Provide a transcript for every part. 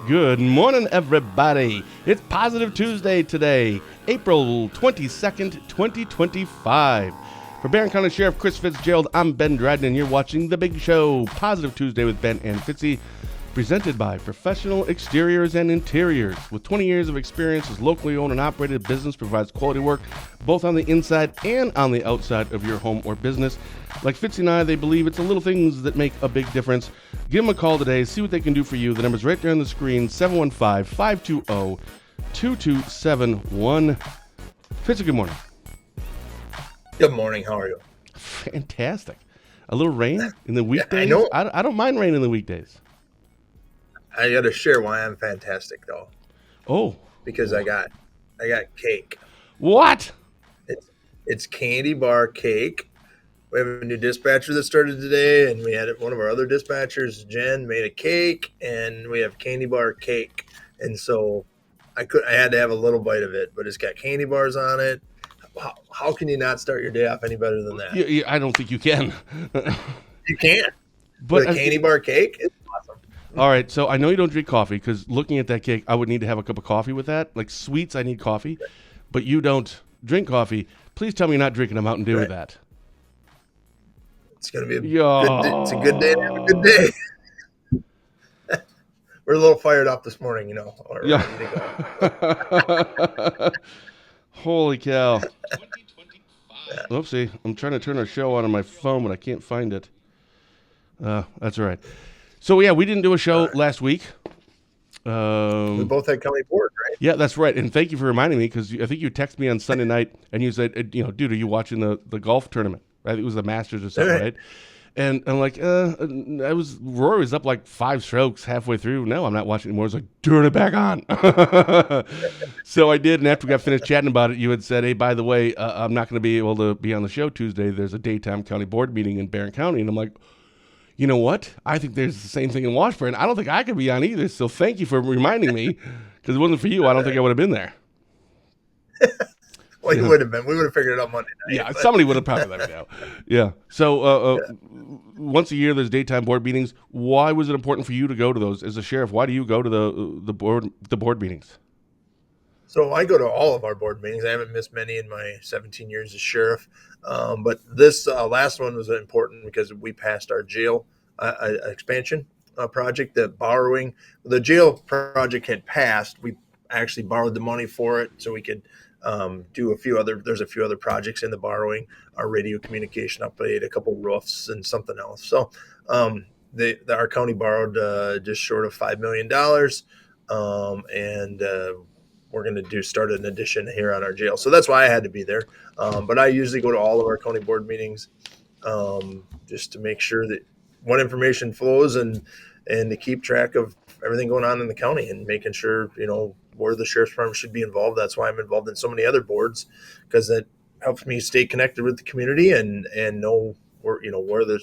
Good morning, everybody. It's Positive Tuesday today, April 22nd, 2025. For Barron County Sheriff Chris Fitzgerald, I'm Ben Dryden, and you're watching The Big Show, Positive Tuesday with Ben and Fitzy, presented by Professional Exteriors and Interiors. With 20 years of experience, this locally owned and operated business provides quality work both on the inside and on the outside of your home or business. Like Fitzy and I, they believe it's the little things that make a big difference. Give them a call today, see what they can do for you. The number's right there on the screen, 715-520-2271. Fitzy, good morning. Good morning. How are you? Fantastic. A little rain in the weekdays? I know. I don't mind rain in the weekdays. I got to share why I'm fantastic, though. Oh. Because I got cake. What? It's candy bar cake. We have a new dispatcher that started today, and we had one of our other dispatchers, Jen, made a cake, and we have candy bar cake. And so I had to have a little bite of it, but it's got candy bars on it. How can you not start your day off any better than that? I don't think you can. You can't. But a candy bar cake is awesome. All right, so I know you don't drink coffee, because looking at that cake, I would need to have a cup of coffee with that. Like sweets, I need coffee, but you don't drink coffee. Please tell me you're not drinking a Mountain Dew with that. It's going to be it's a good day to have a good day. We're a little fired up this morning, Yeah. Ready to go. Holy cow. Oopsie. I'm trying to turn our show on my phone, but I can't find it. That's all right. So, yeah, we didn't do a show last week. We both had county board, right? Yeah, that's right. And thank you for reminding me, because I think you texted me on Sunday night, and you said, dude, are you watching the golf tournament? I think it was the Masters or something, right? And I'm like, Rory was up like 5 strokes halfway through. No, I'm not watching anymore. I was like, turn it back on. So I did, and after we got finished chatting about it, you had said, hey, by the way, I'm not going to be able to be on the show Tuesday. There's a daytime county board meeting in Barron County. And I'm like, you know what? I think there's the same thing in Washburn. I don't think I could be on either. So thank you for reminding me, because if it wasn't for you, I don't think I would have been there. Well, you would have been. We would have figured it out Monday night. Yeah, somebody would have probably let me know. Yeah. So once a year, there's daytime board meetings. Why was it important for you to go to those as a sheriff? Why do you go to the board meetings? So I go to all of our board meetings. I haven't missed many in my 17 years as sheriff. But this last one was important because we passed our jail expansion project. The jail project had passed. We actually borrowed the money for it so we could do there's a few other projects in the borrowing, our radio communication upgrade, a couple roofs, and something else. So our county borrowed just short of $5 million, and we're going to start an addition here on our jail. So that's why I had to be there. But I usually go to all of our county board meetings just to make sure that what information flows and to keep track of everything going on in the county and making sure, where the sheriff's department should be involved. That's why I'm involved in so many other boards, because it helps me stay connected with the community and know where the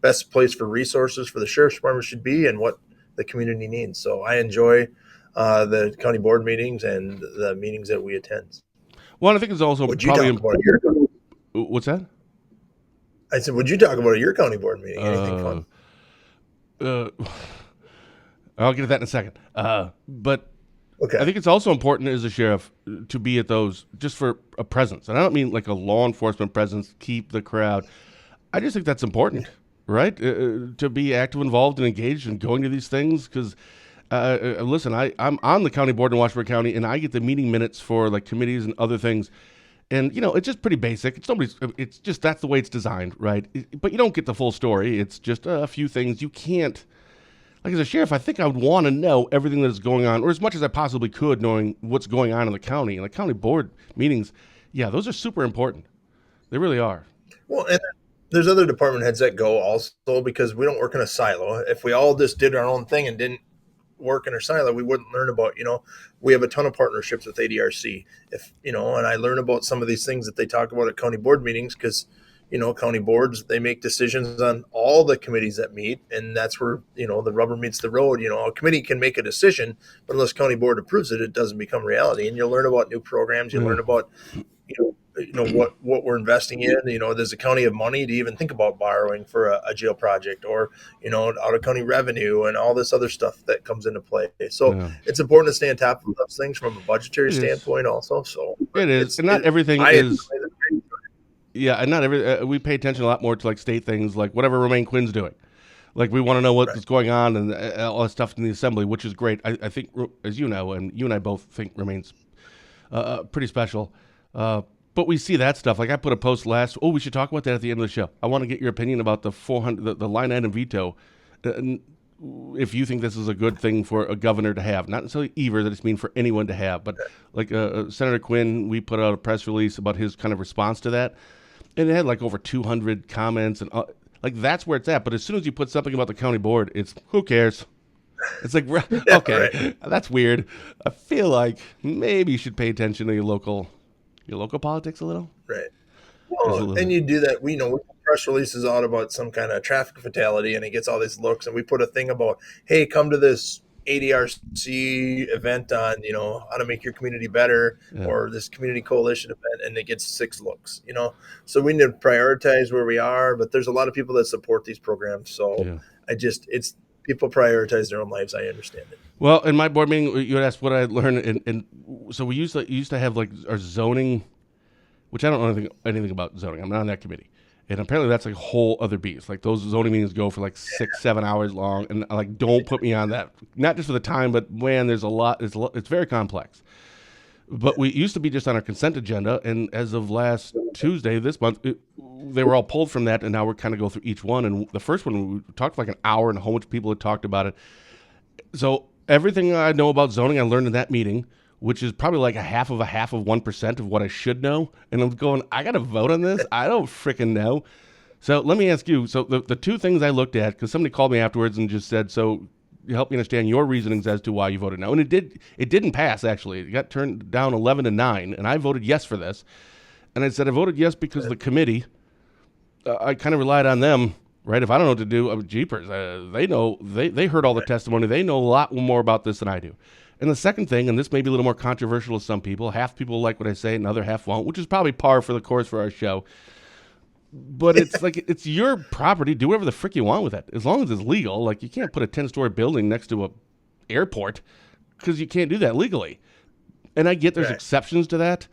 best place for resources for the sheriff's department should be and what the community needs. So I enjoy the county board meetings and the meetings that we attend. Well, I think it's also probably important. What's that? I said, would you talk about your county board meeting? Anything fun? I'll get to that in a second. But okay. I think it's also important as a sheriff to be at those just for a presence. And I don't mean like a law enforcement presence, keep the crowd. I just think that's important, right? To be active, involved, and engaged in going to these things. Because, listen, I'm on the county board in Washburn County, and I get the meeting minutes for like committees and other things. And, it's just pretty basic. It's just that's the way it's designed, right? But you don't get the full story. It's just a few things. You can't. Like as a sheriff, I think I would want to know everything that is going on, or as much as I possibly could, knowing what's going on in the county. And the county board meetings, yeah, those are super important. They really are. Well, and there's other department heads that go also because we don't work in a silo. If we all just did our own thing and didn't work in our silo, we wouldn't learn about, we have a ton of partnerships with ADRC. And I learn about some of these things that they talk about at county board meetings because, county boards, they make decisions on all the committees that meet, and that's where the rubber meets the road. A committee can make a decision, but unless county board approves it, it doesn't become reality. And you'll learn about new programs. You Yeah. learn about what we're investing in. Does the county have money to even think about borrowing for a jail project, or out of county revenue and all this other stuff that comes into play. So Yeah. it's important to stay on top of those things from a budgetary It is. standpoint also. So It is, it's and not it, everything I enjoy is. it. Yeah, and not every. We pay attention a lot more to like state things, like whatever Romaine Quinn's doing. Like we want to know Right. what's going on and all that stuff in the assembly, which is great. I think, as you know, and you and I both think Romaine's pretty special. But we see that stuff. Like I put a post last. Oh, we should talk about that at the end of the show. I want to get your opinion about the 400, the line item veto. Uh, if you think this is a good thing for a governor to have, not necessarily either that it's mean for anyone to have, but like Senator Quinn, we put out a press release about his kind of response to that, and it had like over 200 comments, and like that's where it's at. But as soon as you put something about the county board, it's who cares? It's like Yeah, okay, right. that's weird. I feel like maybe you should pay attention to your local politics a little, Right. just a Well, little and bit. you do that. We put press releases out about some kind of traffic fatality, and it gets all these looks. And we put a thing about, hey, come to this ADRC event on how to make your community better, Yeah, or this community coalition event, and it gets 6 looks. So we need to prioritize where we are. But there's a lot of people that support these programs. So yeah. it's people prioritize their own lives. I understand it. Well, in my board meeting, you had asked what I learned, and so we used to have like our zoning, which I don't know anything about zoning. I'm not on that committee, and apparently that's like a whole other beast. Like those zoning meetings go for like 6 7 hours long, and like don't put me on that. Not just for the time, but man, there's a lot. It's very complex. But we used to be just on our consent agenda, and as of last Tuesday this month, they were all pulled from that, and now we're kind of go through each one. And the first one we talked for like an hour, and a whole bunch of people had talked about it. So everything I know about zoning, I learned in that meeting, which is probably like a half of 1% of what I should know. And I'm going, I got to vote on this. I don't freaking know. So let me ask you. So the two things I looked at, because somebody called me afterwards and just said, so you help me understand your reasonings as to why you voted no. And it didn't pass actually. It got turned down 11-9, and I voted yes for this. And I said I voted yes because the committee, I kind of relied on them, right? If I don't know what to do, jeepers, they know, they heard all the testimony. They know a lot more about this than I do. And the second thing, and this may be a little more controversial to some people, half people like what I say and the other half won't, which is probably par for the course for our show. But it's like, it's your property. Do whatever the frick you want with it, as long as it's legal. Like, you can't put a 10-story building next to a airport because you can't do that legally. And I get there's Right. exceptions to that.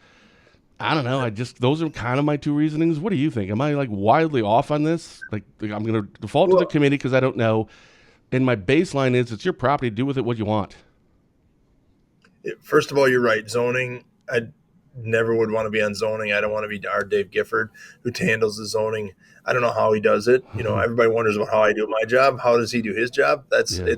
I don't know. Those are kind of my two reasonings. What do you think? Am I like wildly off on this? Like I'm going to default to the Well, committee because I don't know. And my baseline is it's your property. Do with it what you want. first of all, you're right. Zoning, I never would want to be on zoning. I don't want to be our Dave Gifford, who handles the zoning. I don't know how he does it. Everybody wonders about how I do my job. How does he do his job? Yeah.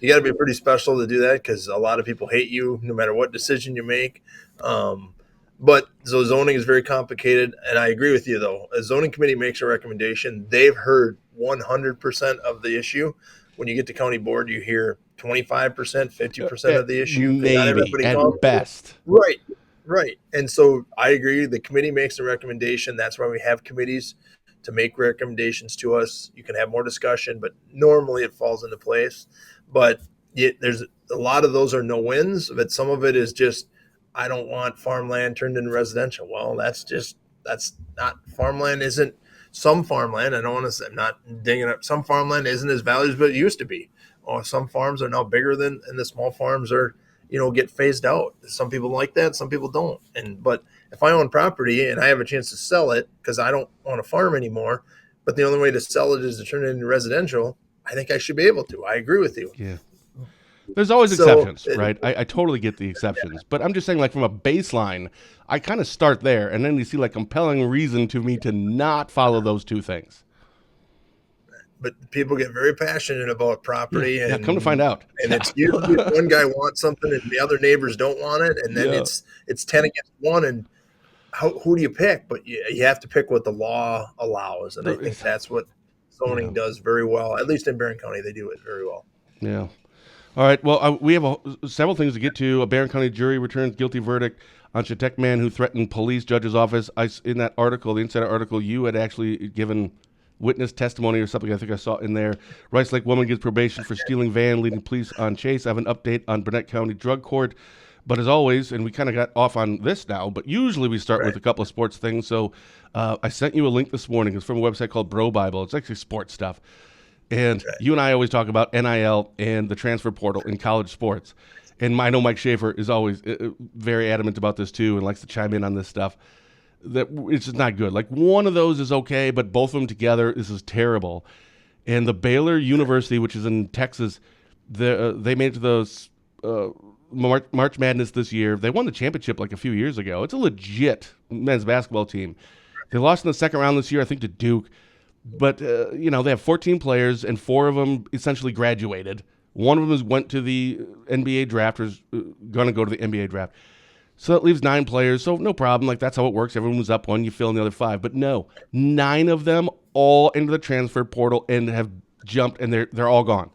You got to be pretty special to do that, because a lot of people hate you no matter what decision you make. Um, but so zoning is very complicated, and I agree with you though. A zoning committee makes a recommendation. They've heard 100% of the issue. When you get to county board, you hear 25%, 50% of the issue, because not Maybe everybody comes. at best. Right, right. And so I agree. The committee makes a recommendation. That's why we have committees, to make recommendations to us. You can have more discussion, but normally it falls into place. But there's a lot of those are no wins, but some of it is just, I don't want farmland turned into residential. Well, that's not, farmland isn't, some farmland, I don't want to say, I'm not digging up, some farmland isn't as valuable as it used to be. Or some farms are now bigger than, and the small farms are, get phased out. Some people like that, some people don't. But if I own property and I have a chance to sell it because I don't want to farm anymore, but the only way to sell it is to turn it into residential, I think I should be able to. I agree with you. Yeah. There's always So, exceptions, right? I totally get the exceptions, but I'm just saying, like from a baseline, I kind of start there, and then you see like compelling reason to me to not follow those two things. but people get very passionate about Yeah, property, yeah. Come to find out, and yeah, it's usually one guy wants something and the other neighbors don't want it, and then yeah, it's 10 against 1, and who do you pick? But you have to pick what the law allows, and I think that's what yeah, zoning does very well. At least in Barron County, they do it very well. yeah. All right. Well, we have several things to get to. A Barron County jury returns guilty verdict on Chetek man who threatened police judge's office. In that article, the insider article, you had actually given witness testimony or something. I think I saw in there. Rice Lake woman gets probation for stealing van, leading police on chase. I have an update on Burnett County drug court. But as always, and we kind of got off on this now, but usually we start with a couple of sports things. So I sent you a link this morning. It's from a website called Bro Bible. It's actually sports stuff. And you and I always talk about NIL and the transfer portal in college sports. And I know Mike Schaefer is always very adamant about this too and likes to chime in on this stuff. That it's just not good. Like one of those is okay, but both of them together, this is terrible. And the Baylor University, which is in Texas, they made it to the March Madness this year. They won the championship like a few years ago. It's a legit men's basketball team. They lost in the second round this year, I think, to Duke. But, they have 14 players, and 4 of them essentially graduated. One of them went to the NBA draft, or is going to go to the NBA draft. So that leaves 9 players. So no problem. Like, that's how it works. Everyone was up 1, you fill in the other 5. But no, 9 of them all into the transfer portal and have jumped, and they're all gone.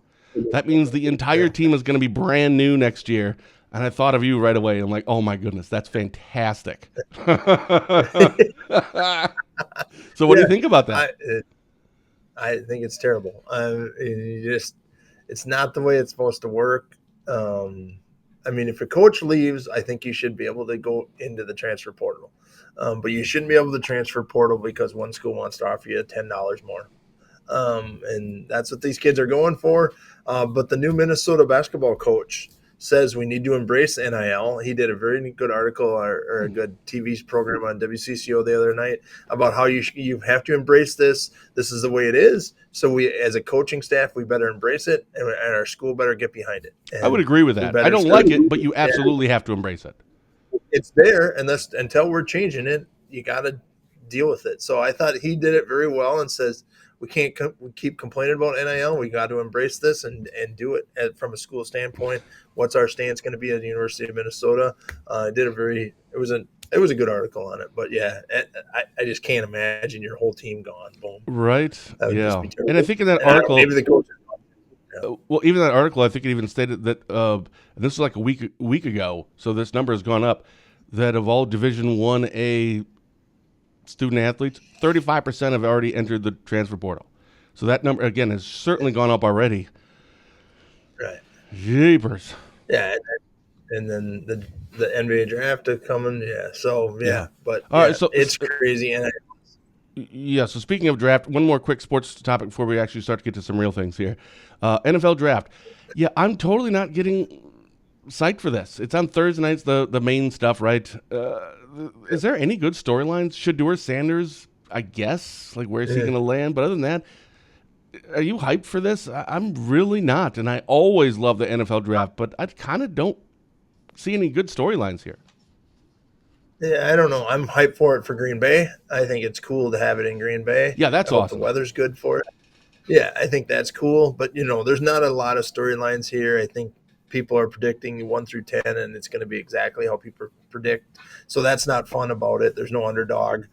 That means the entire team is going to be brand new next year. And I thought of you right away. I'm like, oh, my goodness, that's fantastic. So what do you think about that? I think it's terrible. It's not the way it's supposed to work. If a coach leaves, I think you should be able to go into the transfer portal. But you shouldn't be able to transfer portal because one school wants to offer you $10 more. And that's what these kids are going for. But the new Minnesota basketball coach says we need to embrace NIL. He did a very good article or a good TV program on WCCO the other night about how you have to embrace this. This is the way it is. So we, as a coaching staff, we better embrace it, and our school better get behind it. And I would agree with that. I don't like it, but you absolutely have to embrace it. It's there, and that's until we're changing it, you got to deal with it. So I thought he did it very well and says, we can't keep complaining about NIL. We got to embrace this and do it from a school standpoint. What's our stance going to be at the University of Minnesota? It was a good article on it, but yeah, I just can't imagine your whole team gone. Boom. Right. Yeah. And I think in that article, maybe the coach. Yeah. Well, even that article, I think it even stated that this was like a week ago. So this number has gone up. That of all Division 1A student athletes, 35% have already entered the transfer portal. So that number, again, has certainly gone up already. Right. Jeepers. Yeah, and then the NBA draft is coming. Yeah, so, yeah. But all right, so it's crazy. And yeah, so speaking of draft, one more quick sports topic before we actually start to get to some real things here. NFL draft. Yeah, I'm totally not getting psyched for this. It's on Thursday nights, the main stuff, right? Is there any good storylines? Shedeur Sanders, I guess. Like, where is he going to land? But other than that, are you hyped for this? I'm really not. And I always love the NFL draft, but I kind of don't see any good storylines here. Yeah, I don't know. I'm hyped for it for Green Bay. I think it's cool to have it in Green Bay. Yeah, that's awesome. The weather's good for it. Yeah, I think that's cool. But, there's not a lot of storylines here. I think people are predicting 1 through 10, and it's going to be exactly how people predict. So that's not fun about it. There's no underdog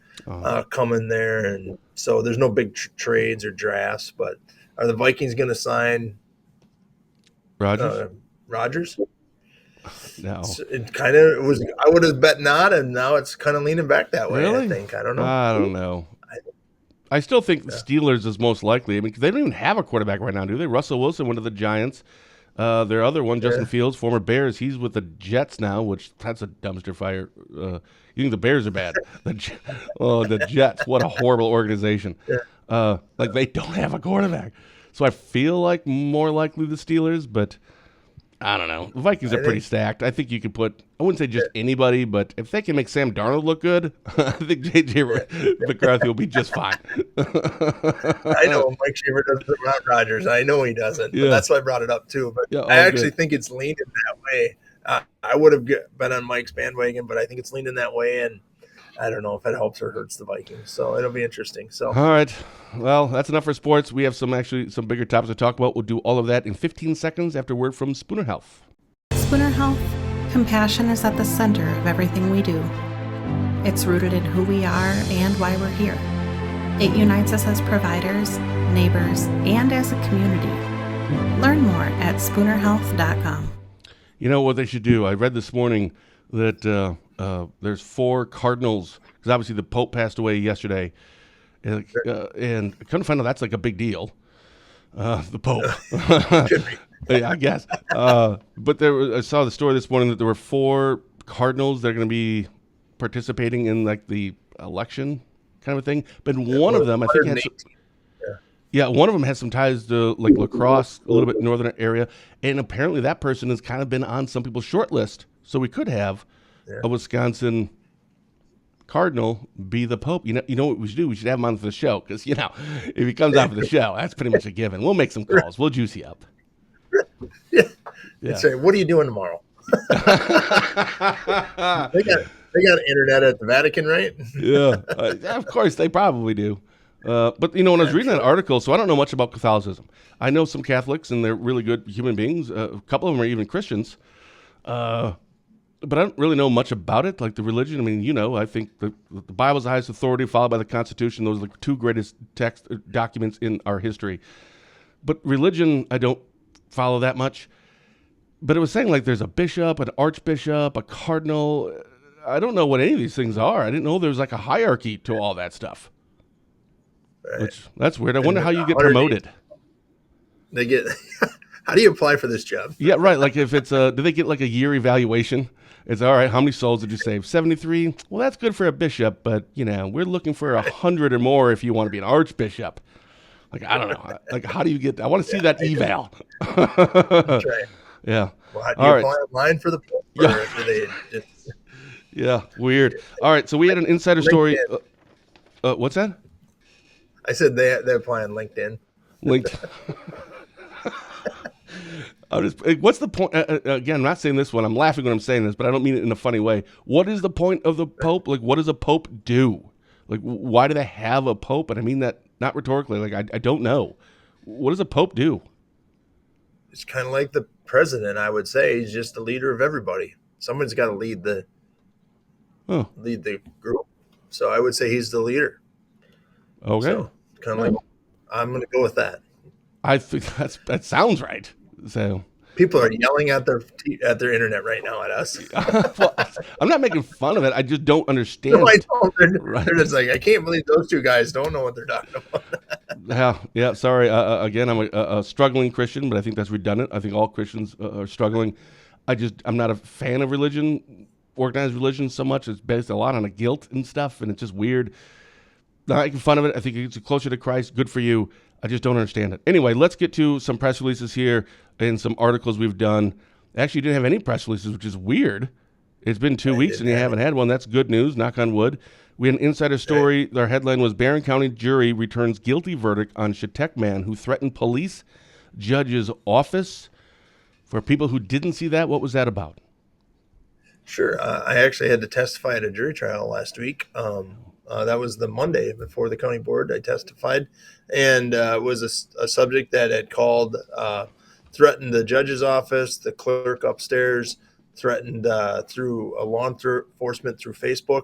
coming there, and so there's no big trades or drafts. But are the Vikings going to sign Rodgers? No. It kind of was. I would have bet not, and now it's kind of leaning back that way. Really? I think. I don't know. I don't know. I still think the Steelers is most likely. I mean, they don't even have a quarterback right now, do they? Russell Wilson went to the Giants. Their other one, Justin Fields, former Bears, he's with the Jets now, which that's a dumpster fire. You think the Bears are bad? The Jets, what a horrible organization. Like they don't have a quarterback. So I feel like more likely the Steelers, but I don't know. The Vikings are pretty stacked. I think you could put, I wouldn't say just anybody, but if they can make Sam Darnold look good, I think J.J. McCarthy will be just fine. I know Mike Schaefer doesn't about Rodgers. I know he doesn't. But that's why I brought it up too. But I actually think it's leaning that way. I would have been on Mike's bandwagon, but I think it's leaning that way, and I don't know if it helps or hurts the Vikings. So it'll be interesting. So all right. Well, that's enough for sports. We have some bigger topics to talk about. We'll do all of that in 15 seconds after word from Spooner Health. Spooner Health, compassion is at the center of everything we do. It's rooted in who we are and why we're here. It unites us as providers, neighbors, and as a community. Learn more at spoonerhealth.com. You know what they should do? I read this morning that there's 4 cardinals, because obviously the Pope passed away yesterday, and I couldn't find out that's like a big deal. The Pope. Yeah, I guess. But I saw the story this morning that there were 4 cardinals that are going to be participating in like the election kind of a thing. But one of them, I think, one of them has some ties to like lacrosse, a little bit northern area, and apparently that person has kind of been on some people's short list. So we could have a Wisconsin Cardinal be the Pope. You know what we should do? We should have him on for the show because if he comes on for the show, that's pretty much a given. We'll make some calls. We'll juice you up. Yeah. Say, what are you doing tomorrow? They got internet at the Vatican, right? Of course they probably do. But when I was reading that article, so I don't know much about Catholicism. I know some Catholics, and they're really good human beings. A couple of them are even Christians. But I don't really know much about it, like the religion. I mean, I think the Bible's the highest authority, followed by the Constitution. Those are the 2 greatest documents in our history. But religion, I don't follow that much. But it was saying like there's a bishop, an archbishop, a cardinal. I don't know what any of these things are. I didn't know there was like a hierarchy to all that stuff. Right. That's weird. I wonder how you get promoted. They get. How do you apply for this job? Yeah, right. Like if it's do they get like a year evaluation? It's all right. How many souls did you save? 73. Well, that's good for a bishop, but we're looking for 100 or more if you want to be an archbishop. Like I don't know. Like how do you get? I want to see that eval. That's right. Yeah. Well, do you apply online for the Pope? Yeah. Yeah. Weird. All right. So we had an insider story. What's that? I said they apply on LinkedIn. What's the point? Again, I'm not saying this one. I'm laughing when I'm saying this, but I don't mean it in a funny way. What is the point of the Pope? Like, what does a Pope do? Like, why do they have a Pope? And I mean that not rhetorically. Like, I don't know. What does a Pope do? It's kind of like the president, I would say. He's just the leader of everybody. Someone's got to lead the group. So I would say he's the leader. Okay. So kind of like, I'm going to go with that. I think that sounds right. So people are yelling at their internet right now at us. Well, I'm not making fun of it. I just don't understand. No, I don't. They're just like, I can't believe those 2 guys don't know what they're talking about. Yeah. Sorry. Again, I'm a struggling Christian, but I think that's redundant. I think all Christians are struggling. I'm not a fan of religion, organized religion so much. It's based a lot on a guilt and stuff, and it's just weird. Not making fun of it. I think it's closer to Christ. Good for you. I just don't understand it. Anyway, let's get to some press releases here and some articles we've done. Actually, you didn't have any press releases, which is weird. It's been 2 weeks and you haven't had one. That's good news, knock on wood. We had an insider story. Our headline was Barron County jury returns guilty verdict on Chetek man who threatened police judge's office. For people who didn't see that, what was that about? Sure. I actually had to testify at a jury trial last week. That was the Monday before the county board. I testified, and it was a subject that had called, threatened the judge's office, the clerk upstairs, threatened through a law enforcement through Facebook,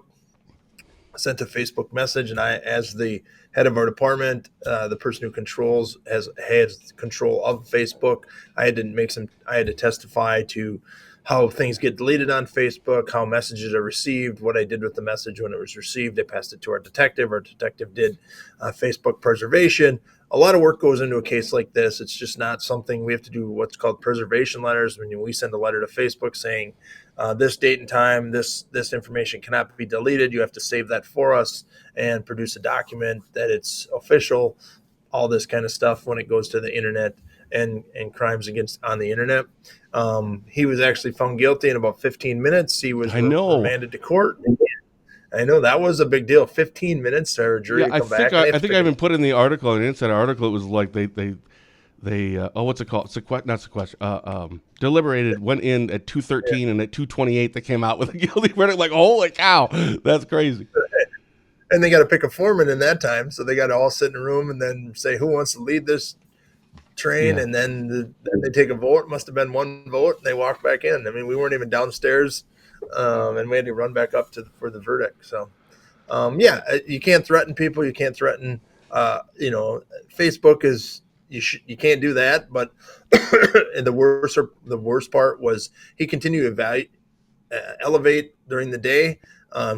sent a Facebook message. And I, as the head of our department, the person who has control of Facebook, I had to testify to how things get deleted on Facebook, how messages are received, what I did with the message when it was received. I passed it to our detective. Our detective did Facebook preservation. A lot of work goes into a case like this. It's just not something we have to do what's called preservation letters. When we send a letter to Facebook saying this date and time, this information cannot be deleted. You have to save that for us and produce a document that it's official, all this kind of stuff when it goes to the internet and crimes against on the internet. He was actually found guilty in about 15 minutes. He was remanded to court. I know that was a big deal. 15 minutes for a jury to come back. I think I even put in the article, in the inside article, it was like they what's it called? Deliberated, went in at 2:13 and at 2:28 they came out with a guilty verdict. Like, holy cow, that's crazy. And they got to pick a foreman in that time, so they got to all sit in a room and then say who wants to lead this train, and then they take a vote. Must have been one vote, and they walk back in. I mean, we weren't even downstairs, and we had to run back up for the verdict. So, you can't threaten people. You can't threaten. Facebook is you can't do that. But and the worst part was he continued to elevate during the day.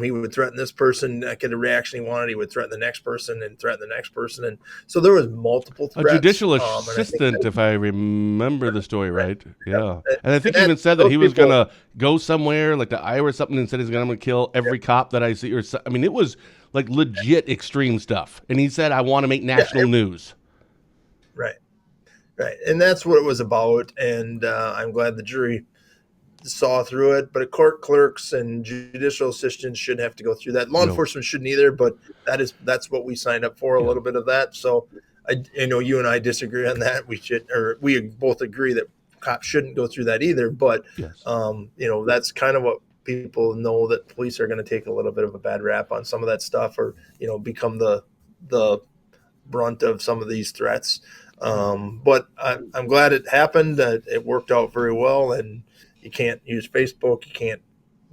He would threaten this person, not get a reaction he wanted. He would threaten the next person and threaten the next person, and so there was multiple A threats. judicial And I think assistant, if I remember the story right. Yeah. that- And I think he even said that he was going to go somewhere, like to Iowa or something, and said he's going to kill every cop that I see. I mean, it was like legit extreme stuff. And he said, I want to make national news. Right. And that's what it was about. And I'm glad the jury saw through it, but court clerks and judicial assistants shouldn't have to go through that. Law enforcement shouldn't either, but that's what we signed up for, a little bit of that. So I know you and I disagree on that. We both agree that cops shouldn't go through that either. But yes. That's kind of what people know, that police are going to take a little bit of a bad rap on some of that stuff, or become the brunt of some of these threats. But I'm glad it happened. It worked out very well, and you can't use Facebook. You can't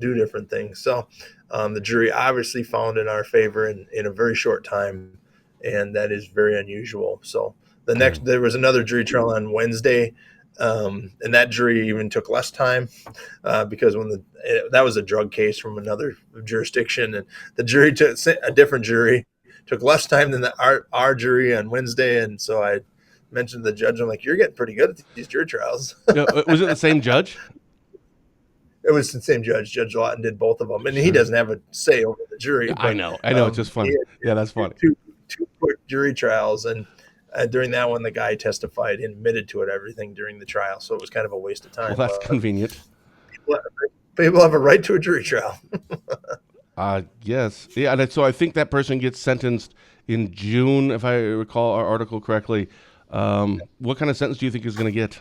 do different things. So the jury obviously found in our favor in a very short time, and that is very unusual. So there was another jury trial on Wednesday, and that jury even took less time because that was a drug case from another jurisdiction, and the jury a different jury took less time than our jury on Wednesday, and so I mentioned to the judge, I'm like, you're getting pretty good at these jury trials. Was it the same judge? It was the same judge. Judge Lawton did both of them, and he doesn't have a say over the jury. But, I know. It's just funny. Yeah, that's funny. Two quick jury trials, and during that one, the guy testified and admitted to everything during the trial, so it was kind of a waste of time. Well, that's convenient. People have a right to a jury trial. Yes. Yeah, and so I think that person gets sentenced in June, if I recall our article correctly. What kind of sentence do you think he's going to get?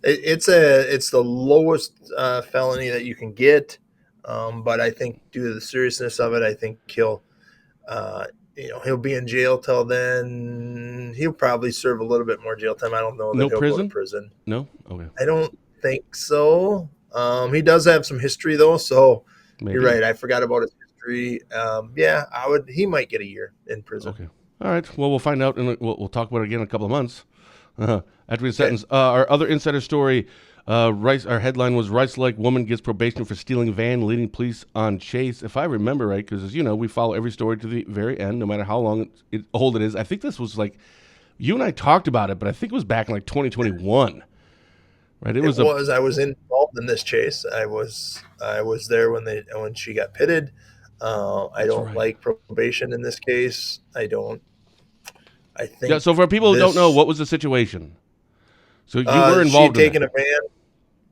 It's the lowest felony that you can get, but I think due to the seriousness of it, I think he'll be in jail till then. He'll probably serve a little bit more jail time. I don't know that he'll go to prison. No? Okay. I don't think so. He does have some history though, so maybe. You're right. I forgot about his history. He might get a year in prison. Okay. All right. Well, we'll find out, and we'll talk about it again in a couple of months. After we sentence. Our other insider story, our headline was Rice-like woman gets probation for stealing van, leading police on chase. If I remember right, because as you know, we follow every story to the very end, no matter how long old it is. I think this was you and I talked about it, but I think it was back in 2021. Right? I was involved in this chase. I was there when she got pitted. I don't like probation in this case. I think. Yeah. So for people who don't know, what was the situation? So you were involved. She had taken a van.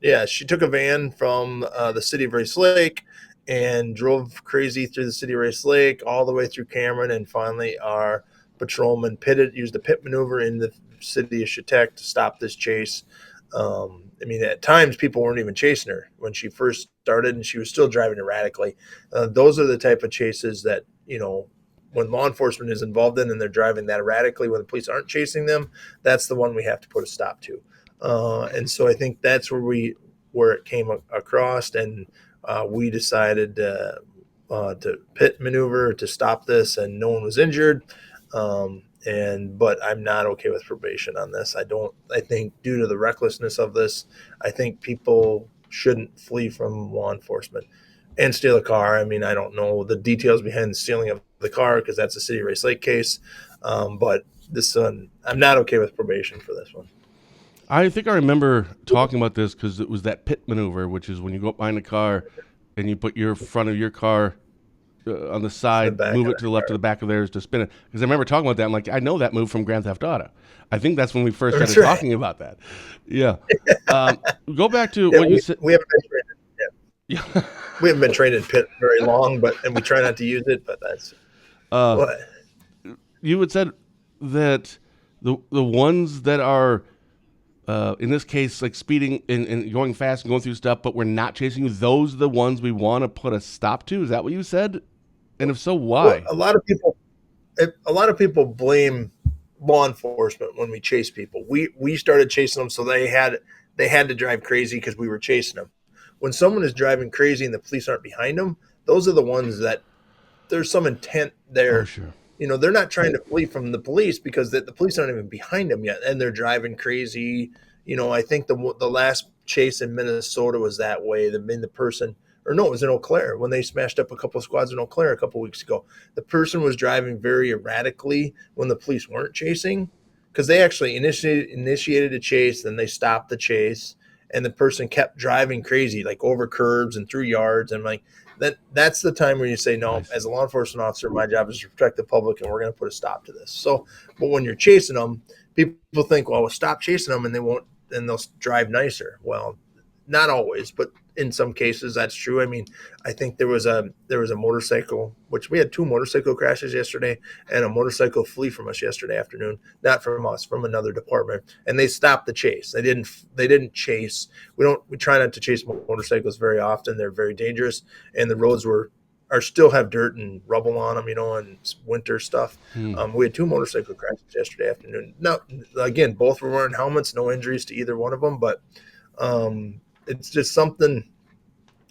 Yeah, she took a van from the city of Rice Lake and drove crazy through the city of Rice Lake all the way through Cameron, and finally our patrolman used a pit maneuver in the city of Chetek to stop this chase. At times people weren't even chasing her when she first started, and she was still driving erratically. Those are the type of chases that, when law enforcement is involved in and they're driving that erratically when the police aren't chasing them, that's the one we have to put a stop to. And so I think that's where it came across, and we decided to pit maneuver to stop this, and no one was injured. But I'm not okay with probation on this. I think due to the recklessness of this, I think people shouldn't flee from law enforcement and steal a car. I don't know the details behind the stealing of the car because that's a City of Rice Lake case. But this one, I'm not okay with probation for this one. I think I remember talking about this because it was that pit maneuver, which is when you go up behind a car and you put your front of your car on the side, move it to the left of the back of theirs to spin it. Because I remember talking about that. I'm like, I know that move from Grand Theft Auto. I think that's when we first started talking about that. Yeah. Go back to what you said. We haven't been trained. Yeah. We haven't been trained in pit very long, and we try not to use it. But that's what you had said that the ones that are in this case speeding and going fast and going through stuff, but we're not chasing you. Those are the ones we want to put a stop to. Is that what you said? And if so, why? Well, a lot of people blame law enforcement when we chase people. We started chasing them, so they had to drive crazy because we were chasing them. When someone is driving crazy and the police aren't behind them, those are the ones that there's some intent there. Oh, sure. they're not trying to flee from the police because the police aren't even behind them yet, and they're driving crazy. I think the last chase in Minnesota was that way. The person, or no, it was in Eau Claire when they smashed up a couple of squads in Eau Claire a couple of weeks ago. The person was driving very erratically when the police weren't chasing, because they actually initiated a chase, then they stopped the chase, and the person kept driving crazy, like over curbs and through yards. And like that's the time where you say, no, Nice. as a law enforcement officer, my job is to protect the public, and we're going to put a stop to this. So, but when you're chasing them, people think, well, we'll stop chasing them and they'll drive nicer. Well, not always, but in some cases that's true. I mean, I think there was a motorcycle, which we had 2 motorcycle crashes yesterday, and a motorcycle flee from us yesterday afternoon, not from us, from another department, and they stopped the chase. They didn't chase. We try not to chase motorcycles very often. They're very dangerous, and the roads still have dirt and rubble on them, and winter stuff. We had 2 motorcycle crashes yesterday afternoon. Now, again, both were wearing helmets, no injuries to either one of them, but it's just something.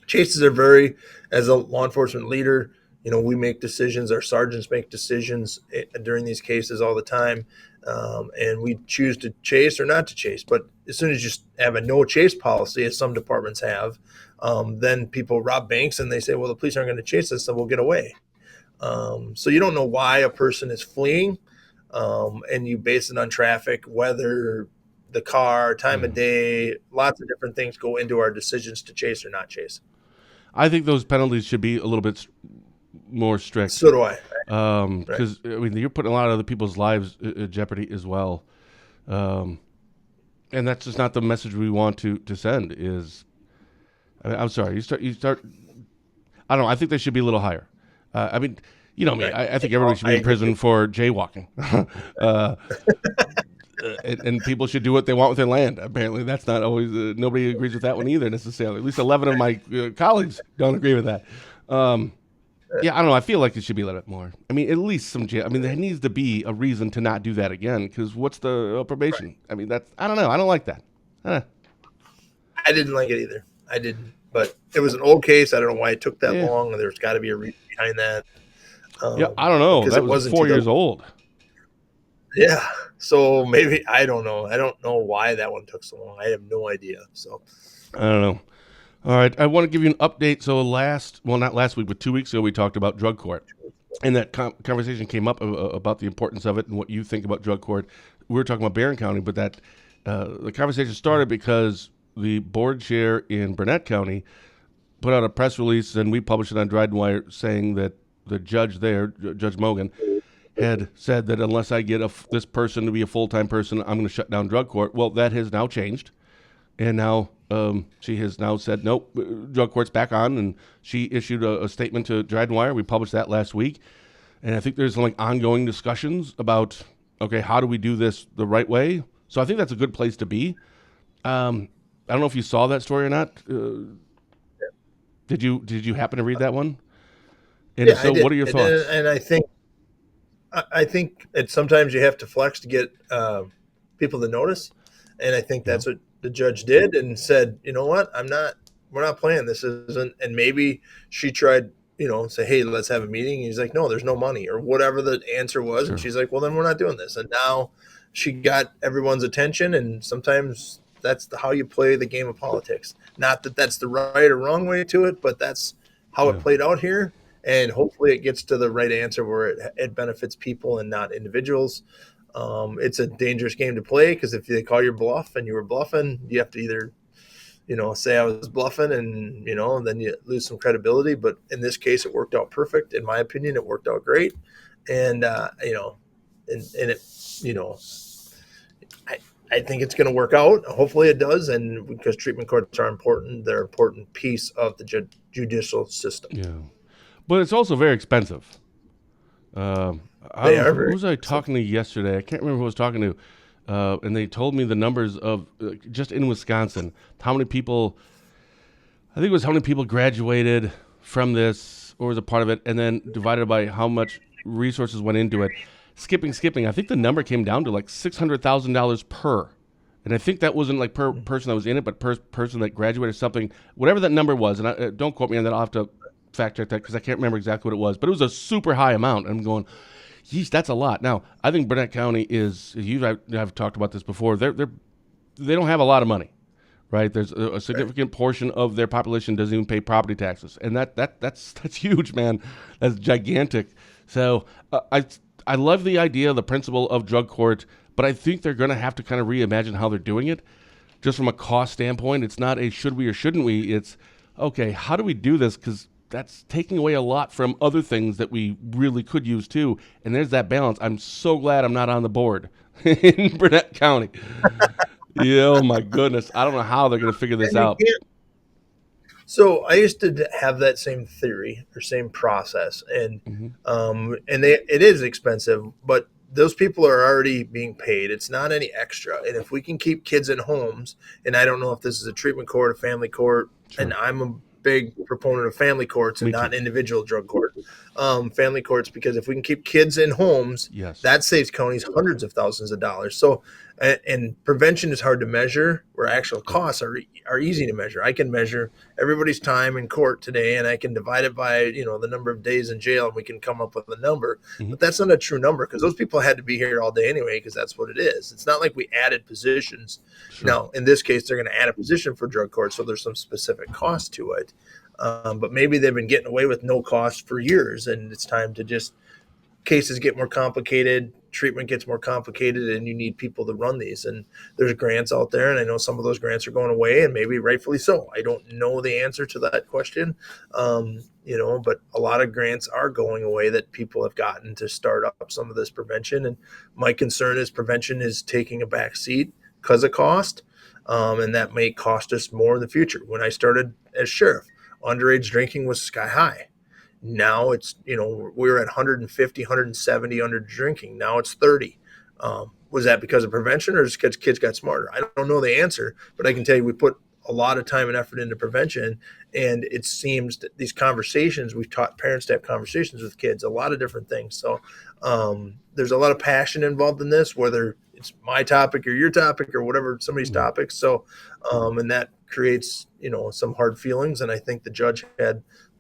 Chases are very, as a law enforcement leader, we make decisions. Our sergeants make decisions during these cases all the time, and we choose to chase or not to chase. But as soon as you have a no chase policy, as some departments have, then people rob banks and they say, well, the police aren't going to chase us, so we'll get away. So you don't know why a person is fleeing, and you base it on traffic, weather, the car, time of day. Lots of different things go into our decisions to chase or not chase. I think those penalties should be a little bit more strict. So do I. Because I mean, you're putting a lot of other people's lives at jeopardy as well, and that's just not the message we want to send. I'm sorry. You start. I don't know. I think they should be a little higher. I mean, me. I think everybody should be in prison for jaywalking. And people should do what they want with their land. Apparently, that's not always. Nobody agrees with that one either necessarily. At least 11 of my colleagues don't agree with that. Yeah, I don't know. I feel like it should be a little bit more. I mean, at least some jail. I mean, there needs to be a reason to not do that again. Because what's the probation? Right. I mean, I don't know. I don't like that. I didn't like it either. I didn't. But it was an old case. I don't know why it took that long. There's got to be a reason behind that. I don't know. That was 4 years old. Yeah. So maybe, I don't know. I don't know why that one took so long. I have no idea. So I don't know. All right. I want to give you an update. So not last week, but 2 weeks ago, we talked about drug court. And that conversation came up about the importance of it and what you think about drug court. We were talking about Barron County, but the conversation started because the board chair in Burnett County put out a press release, and we published it on Dryden Wire, saying that the judge there, Judge Mogan, had said that unless I get this person to be a full-time person, I'm going to shut down drug court. Well, that has now changed. And now she has now said, nope, drug court's back on. And she issued a statement to Dryden Wire. We published that last week. And I think there's some ongoing discussions about, okay, how do we do this the right way? So I think that's a good place to be. I don't know if you saw that story or not. Did you happen to read that one? And yeah, so what are your thoughts? And I think sometimes you have to flex to get people to notice. And I think that's what the judge did and said, you know what, we're not playing. This isn't, and maybe she tried, say, hey, let's have a meeting. And he's like, no, there's no money, or whatever the answer was. Sure. And she's like, well, then we're not doing this. And now she got everyone's attention. And sometimes that's how you play the game of politics. Not that that's the right or wrong way to it, but that's how it played out here. And hopefully it gets to the right answer where it benefits people and not individuals. It's a dangerous game to play because if they call your bluff and you were bluffing, you have to either, say I was bluffing and, then you lose some credibility. But in this case, it worked out perfect. In my opinion, it worked out great. And, I think it's going to work out. Hopefully it does. And because treatment courts are important, they're an important piece of the judicial system. Yeah. But it's also very expensive. Who was I talking to yesterday? I can't remember who I was talking to. And they told me the numbers of, just in Wisconsin, how many people graduated from this or was a part of it, and then divided by how much resources went into it. Skipping. I think the number came down to $600,000 per. And I think that wasn't per person that was in it, but per person that graduated something, whatever that number was. And don't quote me on that. I'll have to fact check that because I can't remember exactly what it was. But it was a super high amount. And I'm going, Yeesh, that's a lot. Now, I think Burnett County is. I've talked about this before. They don't have a lot of money, right? There's a significant portion of their population doesn't even pay property taxes, and that's huge, man. That's gigantic. So I love the idea, the principle of drug court, but I think they're going to have to kind of reimagine how they're doing it, just from a cost standpoint. It's not a should we or shouldn't we. It's okay. How do we do this? Because that's taking away a lot from other things that we really could use too. And there's that balance. I'm so glad I'm not on the board in Burnett County. Yeah, oh my goodness. I don't know how they're going to figure this And you out. can't. So I used to have that same theory or same process, and it is expensive, but those people are already being paid. It's not any extra, and if we can keep kids in homes, and I don't know if this is a treatment court, a family court, and I'm a big proponent of family courts and not individual drug court, family courts, because if we can keep kids in homes, Yes. that saves counties hundreds of thousands of dollars. So, and prevention is hard to measure, where actual costs are easy to measure. I can measure everybody's time in court today, and I can divide it by the number of days in jail, and we can come up with a number. But that's not a true number, because those people had to be here all day anyway, because that's what it is. It's not like we added positions. Now, in this case, they're going to add a position for drug court, so there's some specific cost to it. But maybe they've been getting away with no cost for years, and it's time to just cases get more complicated, treatment gets more complicated, and you need people to run these. And there's grants out there, and I know some of those grants are going away, and maybe rightfully so. I don't know the answer to that question, but a lot of grants are going away that people have gotten to start up some of this prevention. And my concern is prevention is taking a back seat because of cost, and that may cost us more in the future. When I started as sheriff, underage drinking was sky high. Now it's, we were at 150, 170 under drinking. Now it's 30. Was that because of prevention or just because kids got smarter? I don't know the answer, but I can tell you we put a lot of time and effort into prevention. And it seems that these conversations, we've taught parents to have conversations with kids, a lot of different things. So there's a lot of passion involved in this, whether it's my topic or your topic or whatever, somebody's topic. So, and that creates, some hard feelings. And I think the judge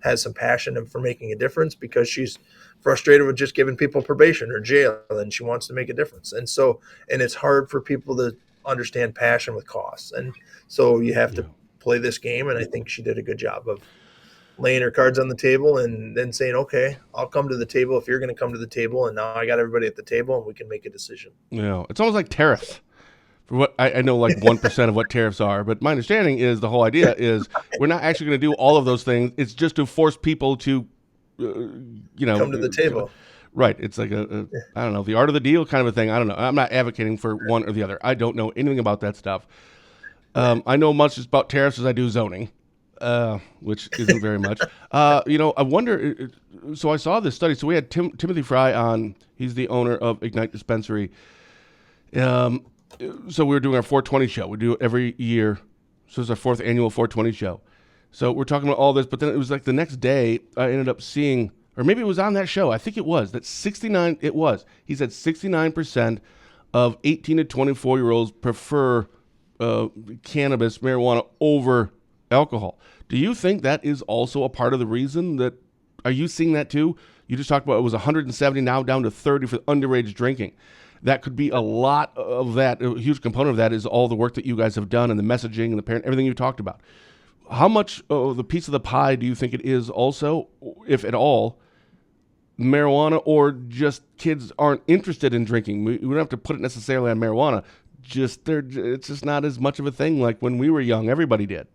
has some passion for making a difference, because she's frustrated with just giving people probation or jail, and she wants to make a difference. And so, and it's hard for people to understand passion with costs. And so you have to play this game. And I think she did a good job of laying her cards on the table and then saying, okay, I'll come to the table if you're going to come to the table. And now I got everybody at the table and we can make a decision. It's almost like tariffs. For what I know, like 1% of what tariffs are, but my understanding is the whole idea is we're not actually going to do all of those things. It's just to force people to, come to the table. Right. It's like I don't know, the art of the deal kind of a thing. I don't know. I'm not advocating for one or the other. I don't know anything about that stuff. I know much about tariffs as I do zoning, which isn't very much. I wonder. So I saw this study. So we had Timothy Fry on. He's the owner of Ignite Dispensary. So we were doing our 420 show. We do it every year. So it's our fourth annual 420 show. So we're talking about all this, but then it was like the next day I ended up seeing, or maybe it was on that show. I think it was that 69. It was. He said 69% of 18 to 24-year-olds prefer cannabis, marijuana over alcohol. Do you think that is also a part of the reason that? Are you seeing that too? You just talked about it was 170 now down to 30 for underage drinking. That could be a lot of that. A huge component of that is all the work that you guys have done and the messaging and the parent, everything you talked about. How much of the piece of the pie do you think it is also, if at all, marijuana, or just kids aren't interested in drinking? We don't have to put it necessarily on marijuana. It's just not as much of a thing like when we were young. Everybody did.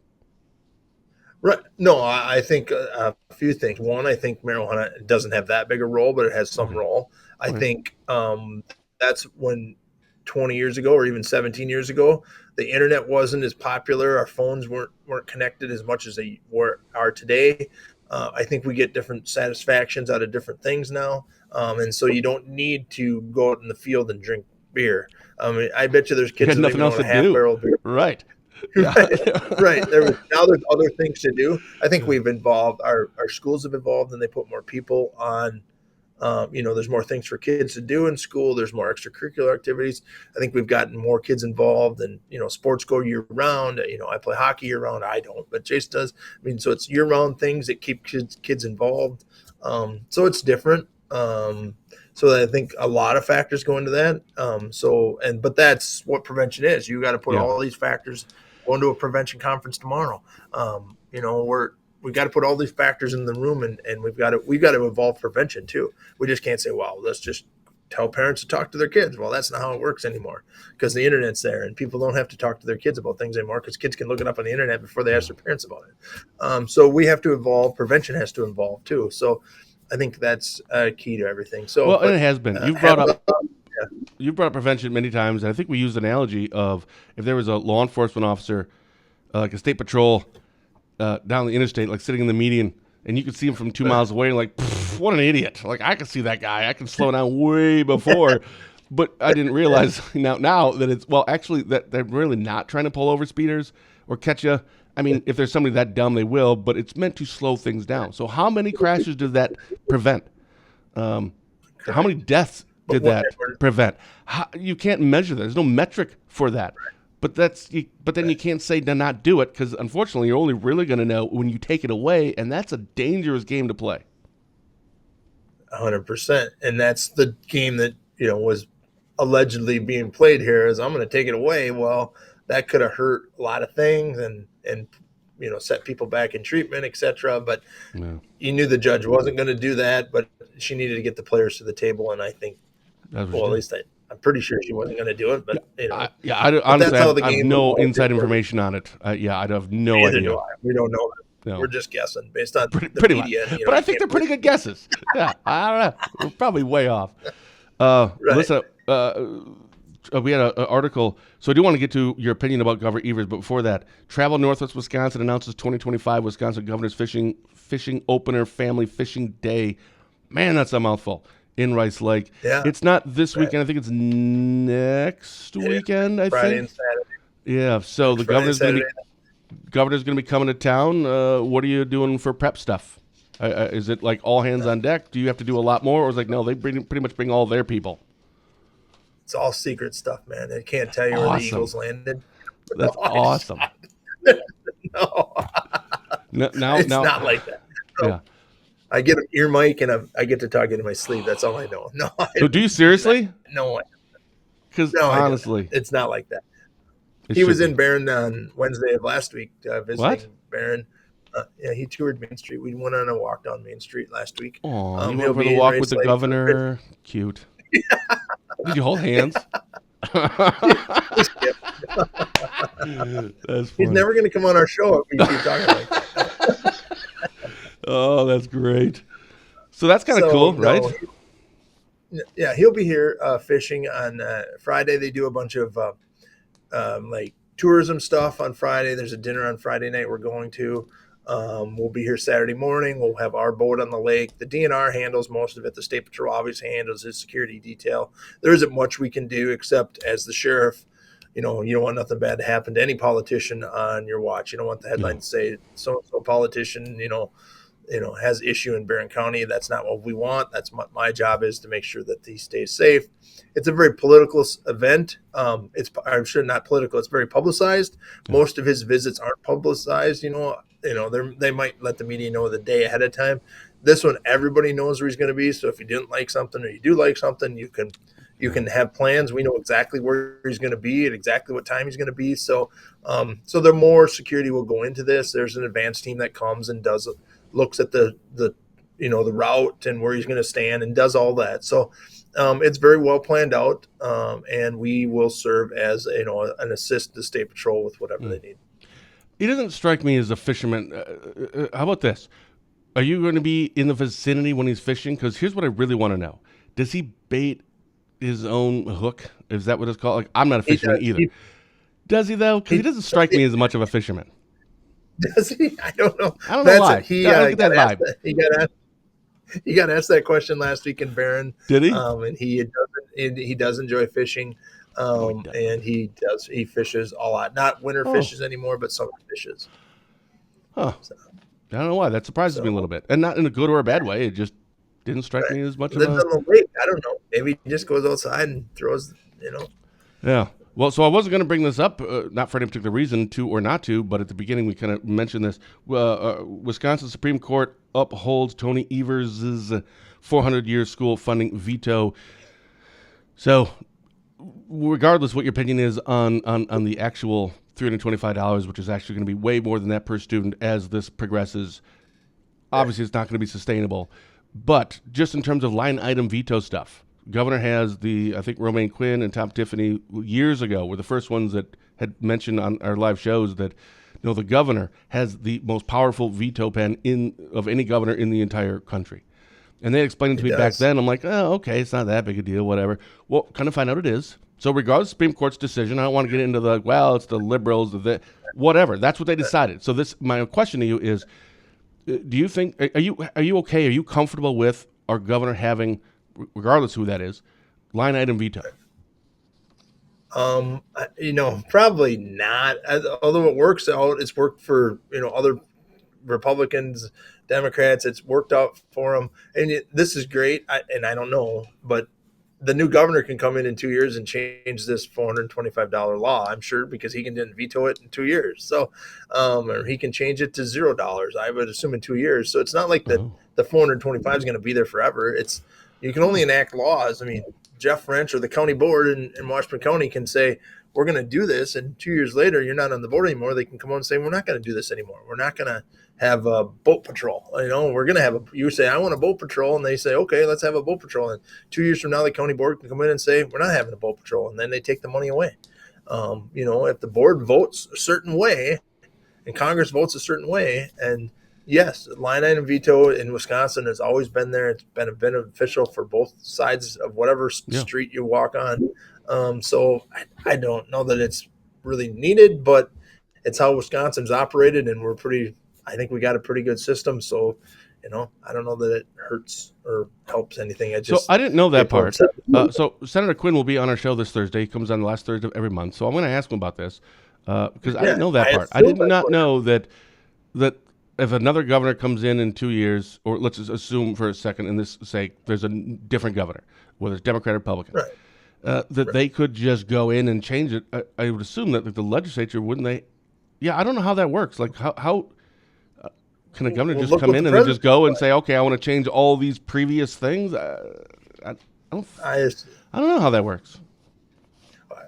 Right. No, I think a few things. One, I think marijuana doesn't have that big a role, but it has some role. I think that's when 20 years ago or even 17 years ago, the internet wasn't as popular. Our phones weren't connected as much as they are today. I think we get different satisfactions out of different things now. And so you don't need to go out in the field and drink beer. I mean, I bet you there's kids that nothing else to do. Barrel beer. Right. Right. Now there's other things to do. I think we've evolved. Our schools have evolved, and they put more people on. There's more things for kids to do in school. There's more extracurricular activities. I think we've gotten more kids involved, and sports go year round. I play hockey year round. I don't, but Chase does. I mean, so it's year round things that keep kids involved. So it's different. So I think a lot of factors go into that. But that's what prevention is. You got to put Yeah. all these factors. Going to a prevention conference tomorrow. We got to put all these factors in the room, and we've got to evolve prevention too. We just can't say, well, let's just tell parents to talk to their kids. Well, that's not how it works anymore, because the internet's there and people don't have to talk to their kids about things anymore, because kids can look it up on the internet before they ask their parents about it. So we have to evolve. Prevention has to evolve too. So I think that's key to everything. So, and it has been. You've brought up prevention many times, and I think we used the analogy of if there was a law enforcement officer, like a state patrol, down the interstate, like sitting in the median, and you could see him from 2 miles away, and like, what an idiot! Like, I can see that guy. I can slow down way before, but I didn't realize now that it's actually that they're really not trying to pull over speeders or catch you. I mean, if there's somebody that dumb, they will, but it's meant to slow things down. So, how many crashes did that prevent? How many deaths did that prevent? You can't measure that. There's no metric for that. But then you can't say to not do it, because unfortunately you're only really going to know when you take it away, and that's a dangerous game to play. 100%, and that's the game that was allegedly being played here. Is I'm going to take it away. Well, that could have hurt a lot of things and set people back in treatment, etc. But you knew the judge wasn't going to do that, but she needed to get the players to the table, and I think, at least I'm pretty sure she wasn't going to do it, but honestly, I have no inside information on it. I'd have no idea. We don't know that. No. We're just guessing based on the media. Much. But I think they're pretty good guesses. Yeah, I don't know. We're probably way off. Right. Listen, we had an article, so I do want to get to your opinion about Governor Evers, but before that, Travel Northwest Wisconsin announces 2025 Wisconsin Governor's Fishing Opener Family Fishing Day. Man, that's a mouthful. In Rice Lake. Yeah. It's not this weekend. I think it's next weekend, Friday and Saturday. Yeah, so the governor's going to be coming to town. What are you doing for prep stuff? Is it like all hands on deck? Do you have to do a lot more? Or is it like, no, they pretty much bring all their people? It's all secret stuff, man. They can't tell you where the Eagles landed. That's awesome. No. Now, it's not like that. No. Yeah. I get an ear mic and I get to talk into my sleeve. That's all I know. No. So do you seriously? No. Because honestly, it's not like that. He was in Barron on Wednesday of last week visiting Barron. He toured Main Street. We went on a walk down Main Street last week. Oh, you went for the walk with the governor. Cute. Did you hold hands? He's never going to come on our show if we keep talking like that. Oh, that's great. So that's kind of cool, right? Yeah, he'll be here fishing on Friday. They do a bunch of like tourism stuff on Friday. There's a dinner on Friday night we're going to. We'll be here Saturday morning. We'll have our boat on the lake. The DNR handles most of it. The State Patrol obviously handles his security detail. There isn't much we can do except as the sheriff, you don't want nothing bad to happen to any politician on your watch. You don't want the headline to say so-and-so politician, has issue in Barron County. That's not what we want. That's what my job is, to make sure that he stays safe. It's a very political event. I'm sure not political. It's very publicized. Most of his visits aren't publicized. They might let the media know the day ahead of time. This one, everybody knows where he's going to be. So if you didn't like something or you do like something, you can have plans. We know exactly where he's going to be at exactly what time he's going to be. So the more security will go into this. There's an advanced team that comes and looks at the route and where he's going to stand and does all that. So it's very well planned out, and we will serve as an assist to State Patrol with whatever they need. He doesn't strike me as a fisherman. How about this? Are you going to be in the vicinity when he's fishing? Because here's what I really want to know: does he bait his own hook? Is that what it's called? Like, I'm not a fisherman either. Does he though? Because he doesn't strike me as much of a fisherman. Does he? I don't know. I don't know why. I don't get that vibe. He got asked that question last week in Barron. Did he? And he does enjoy fishing. And he fishes a lot. Not winter fishes anymore, but summer fishes. Huh. So, I don't know why. That surprises me a little bit. And not in a good or a bad way. It just didn't strike me as much of a... Lives on the lake. I don't know. Maybe he just goes outside and throws, Yeah. Well, so I wasn't going to bring this up, not for any particular reason, to or not to, but at the beginning we kind of mentioned this. Wisconsin Supreme Court upholds Tony Evers' 400-year school funding veto. So regardless what your opinion is on the actual $325, which is actually going to be way more than that per student as this progresses, obviously it's not going to be sustainable. But just in terms of line item veto stuff, Governor has I think Romaine Quinn and Tom Tiffany years ago were the first ones that had mentioned on our live shows that the governor has the most powerful veto pen of any governor in the entire country. And they explained it to me back then. I'm like, oh, okay, it's not that big a deal, whatever. Well, kind of find out it is. So regardless of the Supreme Court's decision, I don't want to get into it's the liberals, whatever. That's what they decided. So my question to you is, do you think, are you okay? Are you comfortable with our governor having, regardless who that is, line item veto? Probably not. Although it works out, it's worked for, other Republicans, Democrats. It's worked out for them. And this is great. I don't know, but the new governor can come in 2 years and change this $425 law, I'm sure, because he can then veto it in 2 years. So, or he can change it to $0, I would assume, in 2 years. So it's not like the 425 is going to be there forever. You can only enact laws. I mean, Jeff French or the county board in Washburn County can say, we're going to do this, and 2 years later, you're not on the board anymore. They can come on and say, we're not going to do this anymore. We're not going to have a boat patrol. We're going to have you say, I want a boat patrol, and they say, okay, let's have a boat patrol. And 2 years from now, the county board can come in and say, we're not having a boat patrol, and then they take the money away. If the board votes a certain way and Congress votes a certain way, and yes, line item veto in Wisconsin has always been there. It's been beneficial for both sides of whatever street you walk on. So I don't know that it's really needed, but it's how Wisconsin's operated, and I think we got a pretty good system. So, I don't know that it hurts or helps anything. So I didn't know that part. So Senator Quinn will be on our show this Thursday. He comes on the last Thursday of every month. So I'm going to ask him about this because I didn't know that part. I did not know that if another governor comes in 2 years, or let's just assume for a second in this sake, there's a different governor, whether it's Democrat or Republican, they could just go in and change it. I would assume that the legislature, wouldn't they? Yeah, I don't know how that works. Like how can a governor just come in and then just go and say, okay, I want to change all these previous things? I don't know how that works.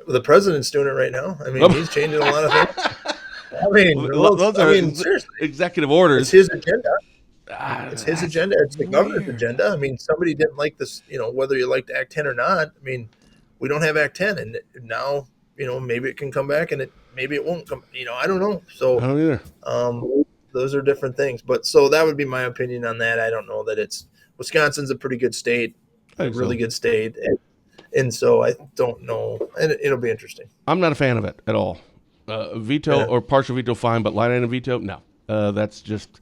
The president's doing it right now. I mean, he's changing a lot of things. Those are seriously, executive orders. It's his agenda. It's his agenda. It's the governor's agenda. I mean, somebody didn't like this, whether you liked Act 10 or not. I mean, we don't have Act 10, and now, maybe it can come back, and maybe it won't come. I don't know. So I don't either. Those are different things. But so that would be my opinion on that. I don't know that Wisconsin's a pretty good state, good state. And so I don't know. And it'll be interesting. I'm not a fan of it at all. Veto or partial veto, fine, but line item veto, no. That's just,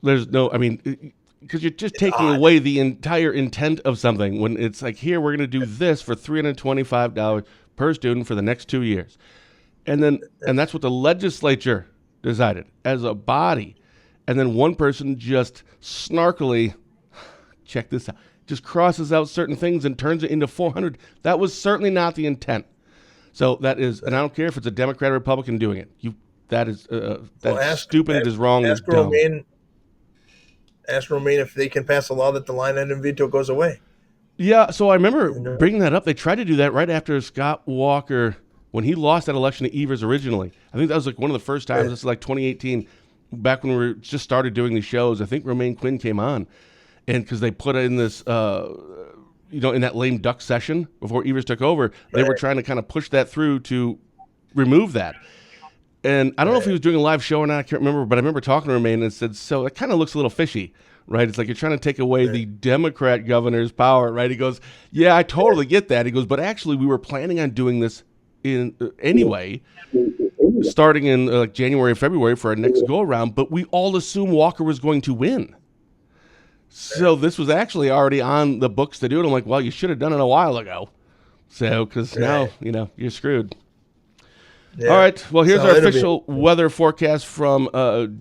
there's no, because you're just taking away the entire intent of something when it's like, here, we're going to do this for $325 per student for the next 2 years. And that's what the legislature decided as a body. And then one person just snarkily, check this out, just crosses out certain things and turns it into 400. That was certainly not the intent. So that is, and I don't care if it's a Democrat or Republican doing it. That is stupid. It is wrong. Ask Romaine if they can pass a law that the line item veto goes away. Yeah, so I remember bringing that up. They tried to do that right after Scott Walker, when he lost that election to Evers originally. I think that was like one of the first times. This is like 2018, back when we just started doing these shows. I think Romaine Quinn came on, and because they put in this, in that lame duck session before Evers took over, they were trying to kind of push that through to remove that. And I don't know if he was doing a live show or not. I can't remember, but I remember talking to Romaine and said, so it kind of looks a little fishy, right? It's like you're trying to take away the Democrat governor's power, right? He goes, yeah, I totally get that. He goes, but actually we were planning on doing this anyway, starting in January or February for our next go-around, but we all assumed Walker was going to win. So this was actually already on the books to do it. I'm like, well, you should have done it a while ago. So, because now, you're screwed. Yeah. All right. Well, here's our official weather forecast from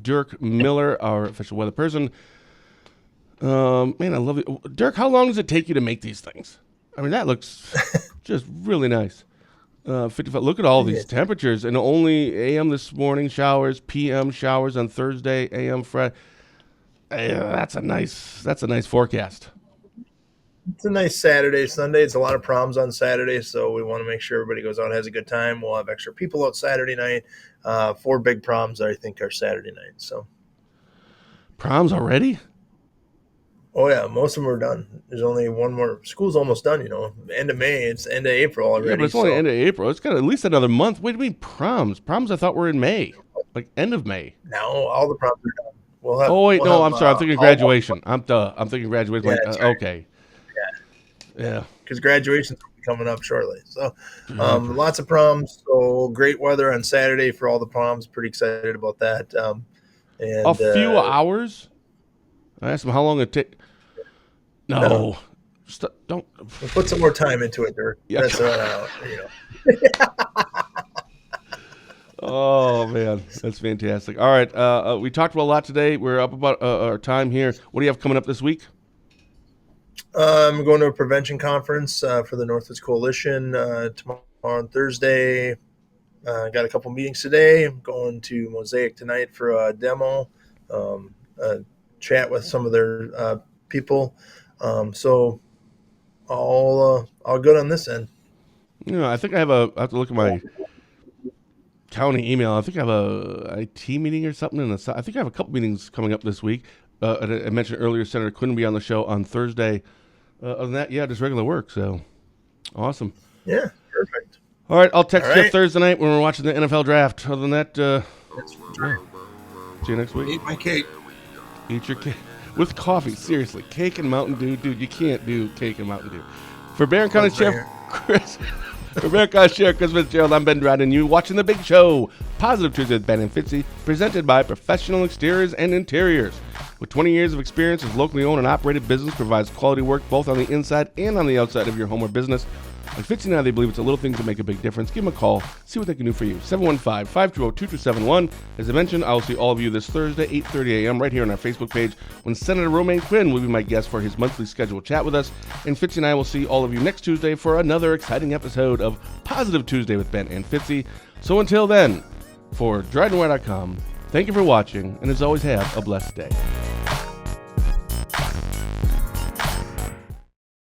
Dirk Miller, our official weather person. Man, I love it. Dirk, how long does it take you to make these things? That looks just really nice. 55. Look at all these temperatures. And only AM this morning, showers, PM showers on Thursday, AM Friday. That's a nice forecast. It's a nice Saturday, Sunday. It's a lot of proms on Saturday, so we want to make sure everybody goes out and has a good time. We'll have extra people out Saturday night. 4 big proms, I think, are Saturday night. So, Proms already? oh yeah, most of them are done. There's only one more. School's almost done. End of May. It's end of April already. Yeah, but it's only end of April. It's got at least another month. Wait, do you mean proms? Proms I thought were in May, like end of May. Now all the proms are done. We'll have. Oh wait, we'll no, have, I'm sorry. I'm thinking graduation. I'm thinking graduation. Yeah, Like, that's right. okay. Yeah. Because graduation's coming up shortly. So, lots of proms. So great weather on Saturday for all the proms. Pretty excited about that. And A few hours. I asked him how long it take. No. Don't. we'll put some more time into it, Dirk. Yeah. That's Oh man, that's fantastic. All right, we talked about a lot today. We're up about our time here. What do you have coming up this week? I'm going to a prevention conference for the Northwoods Coalition tomorrow on Thursday. Got a couple meetings today. I'm going to Mosaic tonight for a demo, chat with some of their people. So all good on this end. I think I have to look at my county email. I think I have a IT meeting or something. I think I have a couple meetings coming up this week. I mentioned earlier, Senator Quinn will be on the show on Thursday. Other than that, just regular work. So awesome. Yeah, perfect. All right, I'll text All you right. Thursday night when we're watching the NFL draft. Other than that, That's yeah. See you next week. Eat my cake. Eat your cake with coffee. Seriously, cake and Mountain Dew, dude. You can't do cake and Mountain Dew. For Barron County Sheriff Chris, for Barron County Sheriff Chris Fitzgerald, I'm Ben Dryden. You watching the Big Show, Positive Tuesday with Ben and Fitzy, presented by Professional Exteriors and Interiors. With 20 years of experience as locally owned and operated business, provides quality work both on the inside and on the outside of your home or business. Like Fitzy and I, they believe it's the little things that make a big difference. Give them a call. See what they can do for you. 715-520-2271. As I mentioned, I will see all of you this Thursday, 8:30 a.m. right here on our Facebook page when Senator Romaine Quinn will be my guest for his monthly scheduled chat with us. And Fitzy and I will see all of you next Tuesday for another exciting episode of Positive Tuesday with Ben and Fitzy. So until then, for DrydenWire.com, thank you for watching, and as always, have a blessed day.